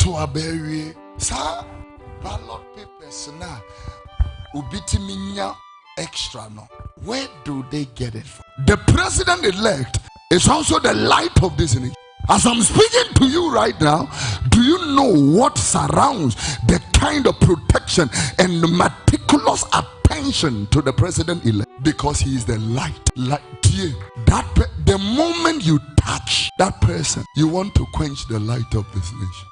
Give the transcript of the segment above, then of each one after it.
to abewe sa ballot papers na ubiti minya extra no. Where do they get it from? The president-elect is also the light of this nation. As I'm speaking to you right now, do you know what surrounds the kind of protection and meticulous attention to the president-elect? Because he is the light. The moment you touch that person, you want to quench the light of this nation.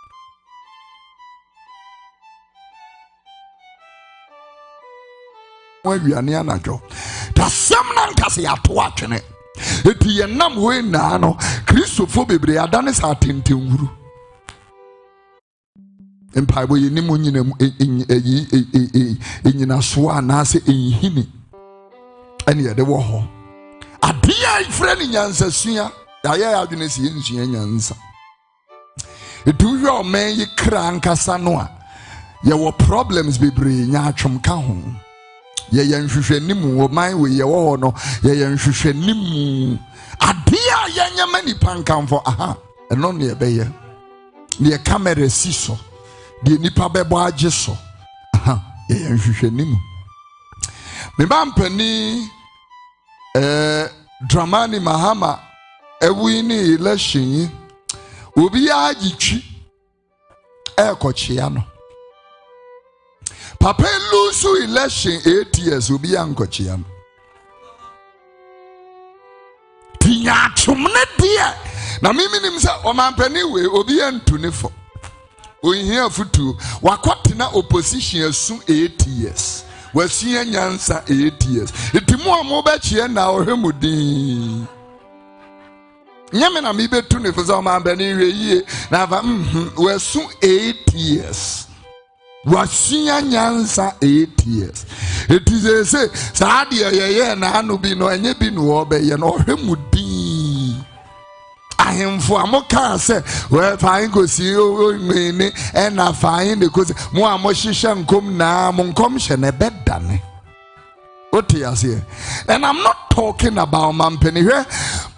When we are near Najo, the same kasi atuachene. Eti yenam we na no Christopher bebre adane sa tentenguru. Empaibo yenimu nyina so anase enhini. Ene ye de wo ho. Adia ifre ni nyansa sua. Ya adwene si ensua nyansa. Etu yo men yi kra nkasa no a. Ye wo problems bebre nya atwom ka ho. Ye nhwehwanimu wo man we ye wo no ye nhwehwanimu adia ye nyama ni pankamfo aha eno ne ye beye ne camera si so de nipa bebo age so aha ye nhwehwanimu me bampani Dramani Mahama ewini election obi agitwi ekochia no Papa lose election 8 years will be Nketiah. Tinya chumne dia. Na mimi nimsa omampani we obi antunefo. Ohia futu wakwatina opposition asu 8 years. Wasuya nyansa 8 years. Itimu amoba chie na ohemudin. Nyame na mibe tunefo za omampani we yie na va wasu 8 years. Wasuya nyansa 8 years. It is a say Sadia ye na anu bi no enye bi no obeye no hwemudi. Ahemfo amoka say we fine go see me and na fine because mo amohihye nkom na mo nkom hye na bedane. And I'm not talking about mampeni here.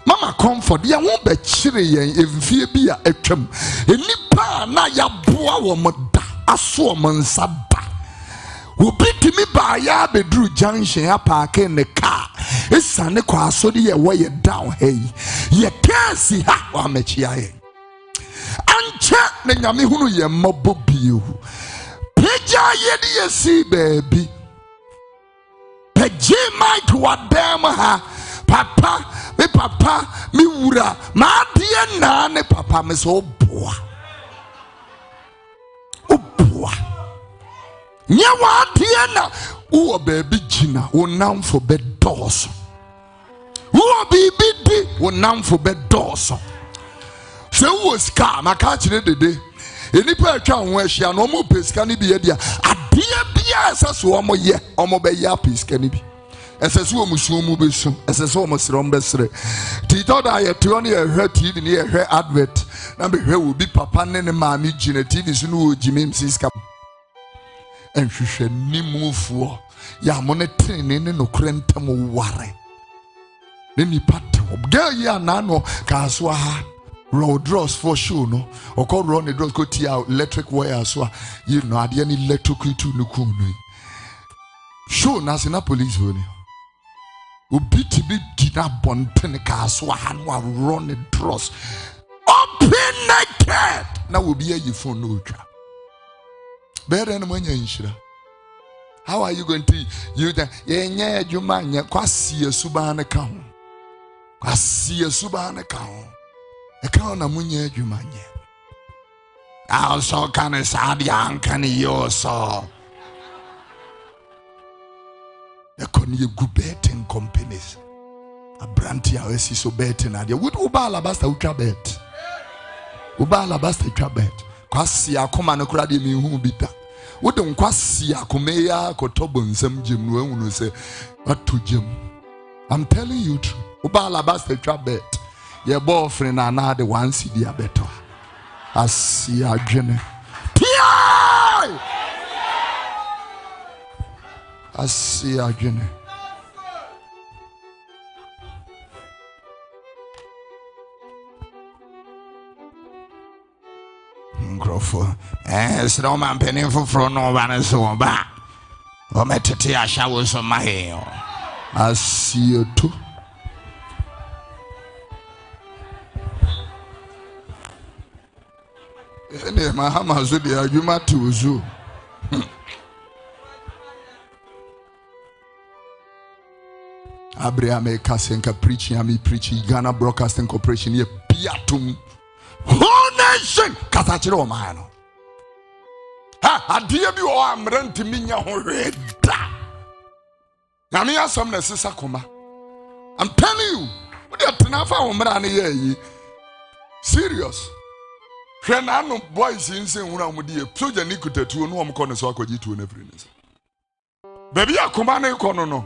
Mama comfort ya won be kire yen emfie bi a atwam. Enipa na ya boa wo moda aso mansa ba. Ubiti mi ba ya bedru junction ya park in the car. Esane kwa asodi ye wo ye down hey. Ye kasi ha wa mechia ye. Anche ne nyame hunu ye mabo bio. Peja ye di ye si baby. Peji might wadam ha. Papa mi wura ma die na ne papa me so boa. Nyawa tiena uo baby jina wonam for bed doors. Uo bibi di wonam for bed doors. Se uo ska maka kire dede. Enipa atwa ho ahia no mo pesika ni bi dia. Ade bia asaso omo ye omo be ya pesika ni bi. Esesu omusuo mu besu. Esesu omosire ombesire. Tito da ye to ne ehwe TV ne ehwe advert. Na be hwe obi papa ne ne maami jina TV so no ojime msiska. And she should move for ya monetary no crentam ware. Then you pat girl ya nano kaswa road draws for sure no or call run the draws go tia electric wire so you know at any electric to no show nasina police honi ubiti be dina bon penicaswa hanwa run the draws open naked now will be a you phone no. Better than when you're in. How are you going to you that yeah you man ya kwasi a subana count? Kwasi a subana count. A count a munye you man ya. I also can a sad young can you so. A conny good betting companies. A brandy I see so betting idea. Would Ubala basta ultra bet? Ubala basta ultra bet. Kwasi akoma no kura de me hu bita wodon kwasi akoma ya kotobo nsam gem no ehunu se ato gem. I'm telling you true. Uba alabasta trap bet your boyfriend na na de one CD abeto asi adwene pia asi adwene. Akufo. So man penny for no one so ba. O metete asha wo so mahe. Asiedu. Ene Mahama zo de adwuma to zo. Abraham Kasenka preaching, me preaching Ghana Broadcasting Corporation ye piatum whole nation katachiro man. Ha adie bi o amrenti minya ho reda. Na me asam na sisa koma. I'm telling you, what you tenafa wo mra na ye serious. Hwe na no boys insen hura mu die soja ni kutatuo no omko ne so akwaji tuo na free ne. Baby akoma na iko no.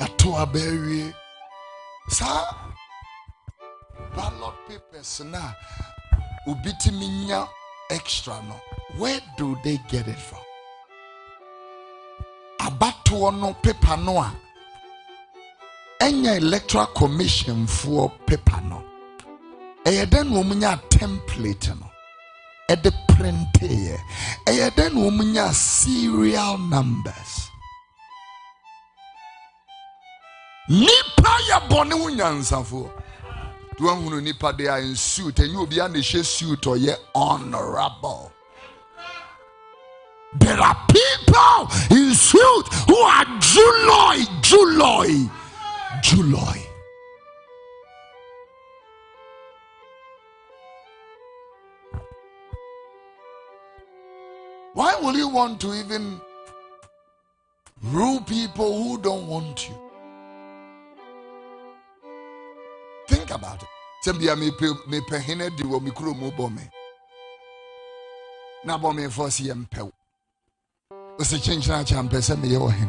Ato abewie sa ballot papers na ubiti minya extra no. Where do they get it from? Abato no paper no a enya electoral commission for paper no. Eyeden wo munya template no. E de print e. Eyeden wo munya serial numbers. Nipa ya bone unyansafo. Do anhunu nipa they are in suit and you be an suit or ye honorable. There are people in suit who are Juloy. Why will you want to even rule people who don't want you? Think about it. Sembia me pehine di wo mikro mo bome. Na bome force yem pew. O se change na champe se me ye wo hen.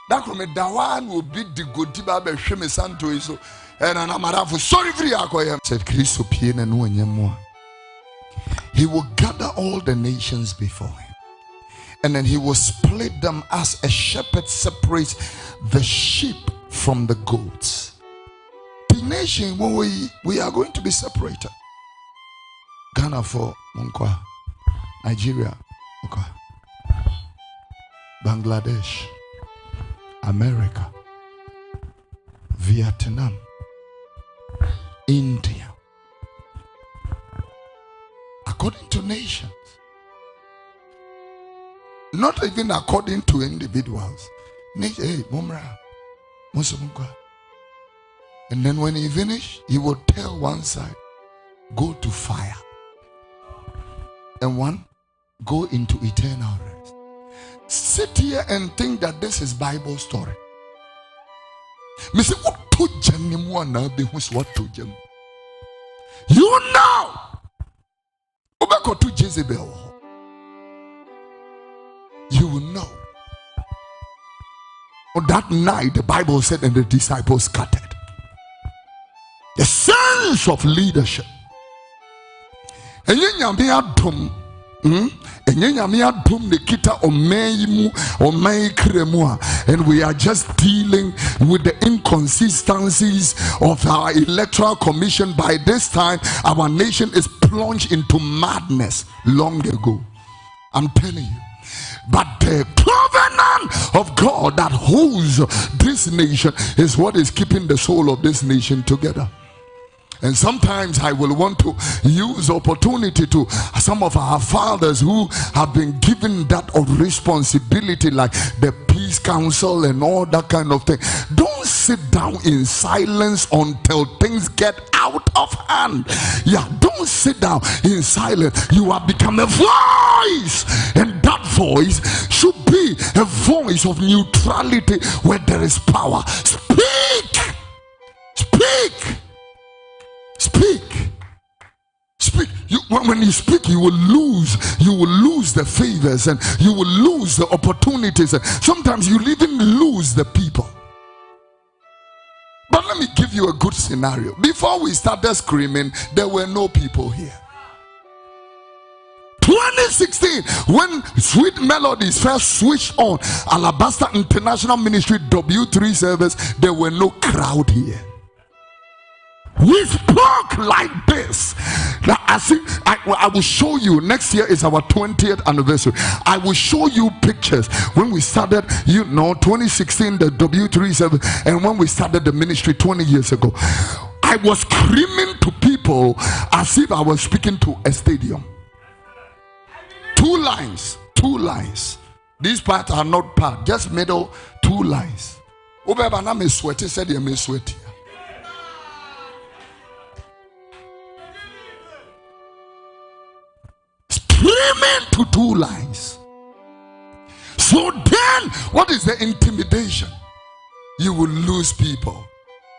Da ko me dawa na obi di godi ba be hwe me santo iso. E na na marafo sorry free akoyem. Said Kristo pie na no anyamo. He will gather all the nations before him. And then he will split them as a shepherd separates the sheep from the goats. The nation, when we are going to be separated. Ghana for Munkwa, Nigeria, Munkwa, Bangladesh, America, Vietnam, India. According to nations. Not even according to individuals. Hey, Mumra, Musamuka. And then when he finished, he will tell one side, go to fire. And one, go into eternal rest. Sit here and think that this is Bible story. Me say, what to jam what to jam? You know. Obeko to Jezebel. You will know. On that night, the Bible said, and the disciples scattered. The sense of leadership. And Adom, and we are just dealing with the inconsistencies of our electoral commission. By this time, our nation is plunged into madness long ago. I'm telling you. But the covenant of God that holds this nation is what is keeping the soul of this nation together. And sometimes I will want to use opportunity to some of our fathers who have been given that responsibility, like the peace council and all that kind of thing. Don't sit down in silence until things get out of hand. Yeah, don't sit down in silence. You have become a voice, and that voice should be a voice of neutrality where there is power. Speak. When you speak, you will lose the favors, and you will lose the opportunities. Sometimes you even lose the people. But let me give you a good scenario. Before we started screaming, there were no people here. 2016, when Sweet Melodies first switched on Alabaster International Ministry W3 service, there were no crowd here. We spoke like this. Now, I will show you. Next year is our 20th anniversary. I will show you pictures when we started, 2016, the W37, and when we started the ministry 20 years ago. I was screaming to people as if I was speaking to a stadium. Two lines. These parts are not part, just middle, 2 lines. Obeba me sweaty, said you may sweaty. Screaming to 2 lines. So then, what is the intimidation? You will lose people.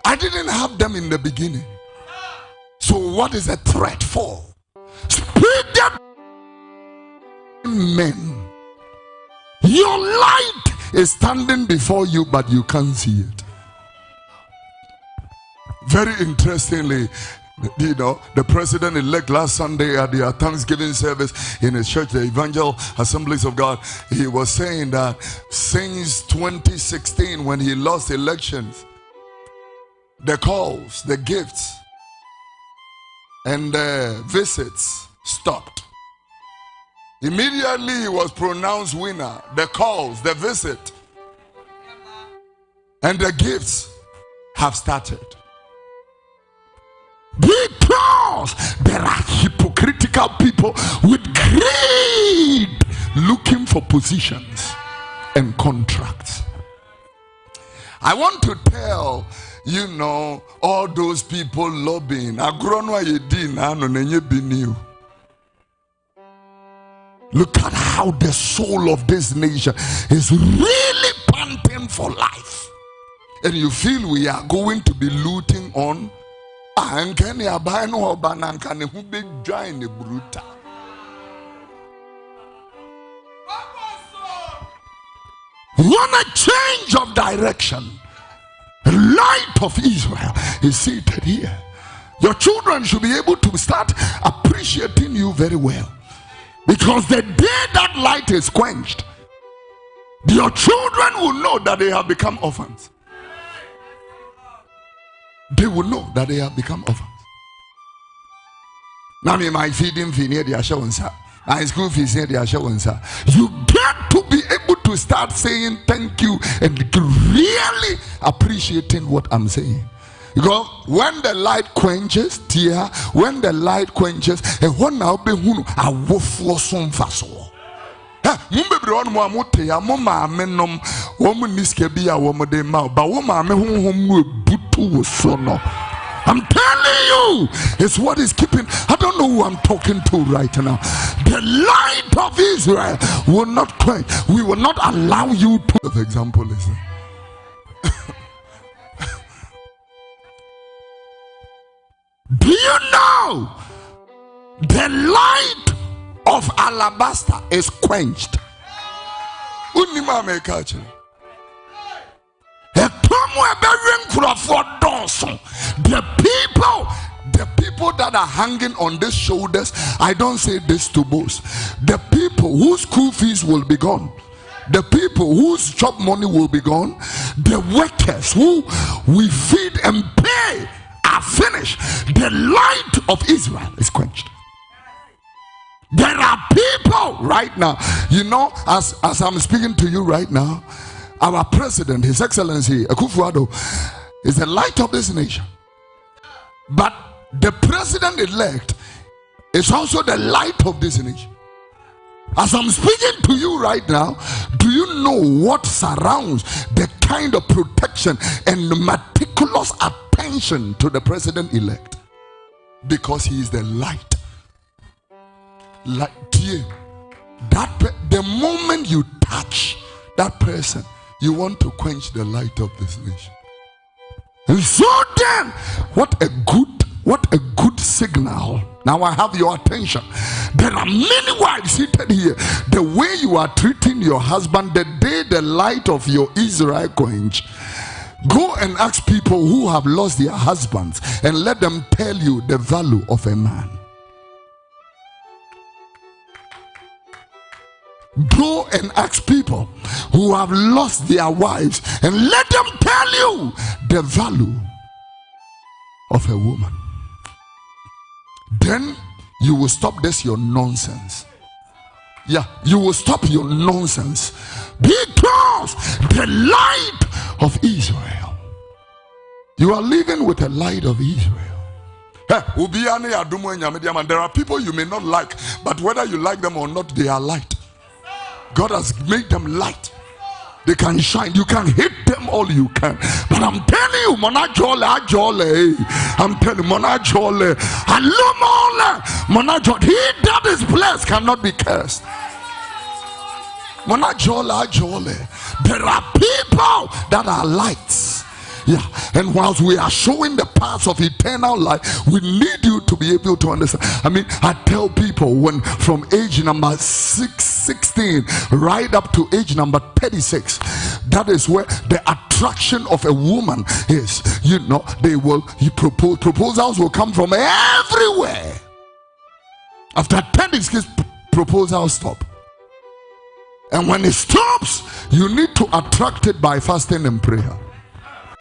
I didn't have them in the beginning. So what is a threat for? Speak them, men. Your light is standing before you, but you can't see it. Very interestingly, the president-elect last Sunday at the Thanksgiving service in his church, the Evangel Assemblies of God, he was saying that since 2016, when he lost elections, the calls, the gifts, and the visits stopped. Immediately he was pronounced winner. The calls, the visit, and the gifts have started. Because there are hypocritical people with greed looking for positions and contracts. I want to tell all those people lobbying. Look at how the soul of this nation is really panting for life. And you feel we are going to be looting on want a change of direction. The light of Israel is seated here. Your children should be able to start appreciating you very well, because the day that light is quenched, your children will know that they have become orphans. They will know that they have become orphans. Now, my feeding fee near the assurance. My school fees near the assurance. You get to be able to start saying thank you and really appreciating what I'm saying. Because when the light quenches, when the light quenches, and when now be who I will for some faso. I'm telling you, it's what is keeping. I don't know who I'm talking to right now. The light of Israel will not quench. We will not allow you to. The example is do you know the light of alabaster is quenched? The people that are hanging on these shoulders, I don't say this to boast. The people whose school fees will be gone, the people whose job money will be gone, the workers who we feed and pay are finished. The light of Israel is quenched. There are people right now, as I'm speaking to you right now, our president, His Excellency Akufo is the light of this nation. But the president-elect is also the light of this nation. As I'm speaking to you right now, do you know what surrounds the kind of protection and meticulous attention to the president-elect? Because he is the light. The moment you touch that person, you want to quench the light of this nation. And so then, what a good signal. Now I have your attention. There are many wives seated here. The way you are treating your husband, the day the light of your Israel quench, go and ask people who have lost their husbands and let them tell you the value of a man. Go and ask people who have lost their wives and let them tell you the value of a woman, then you will stop this your nonsense. Yeah, you will stop your nonsense, because the light of Israel, you are living with the light of Israel. There are people you may not like, but whether you like them or not, they are light. God has made them light. They can shine. You can hate them all you can, but I'm telling you, Monajole, I'm telling you, Monajole, Monajole, he that is blessed cannot be cursed. Monajole, there are people that are lights. Yeah, and whilst we are showing the paths of eternal life, we need you to be able to understand. I mean, I tell people, when from age number 16 right up to age number 36, that is where the attraction of a woman is. You know, proposals will come from everywhere. After 36, proposals stop. And when it stops, you need to attract it by fasting and prayer.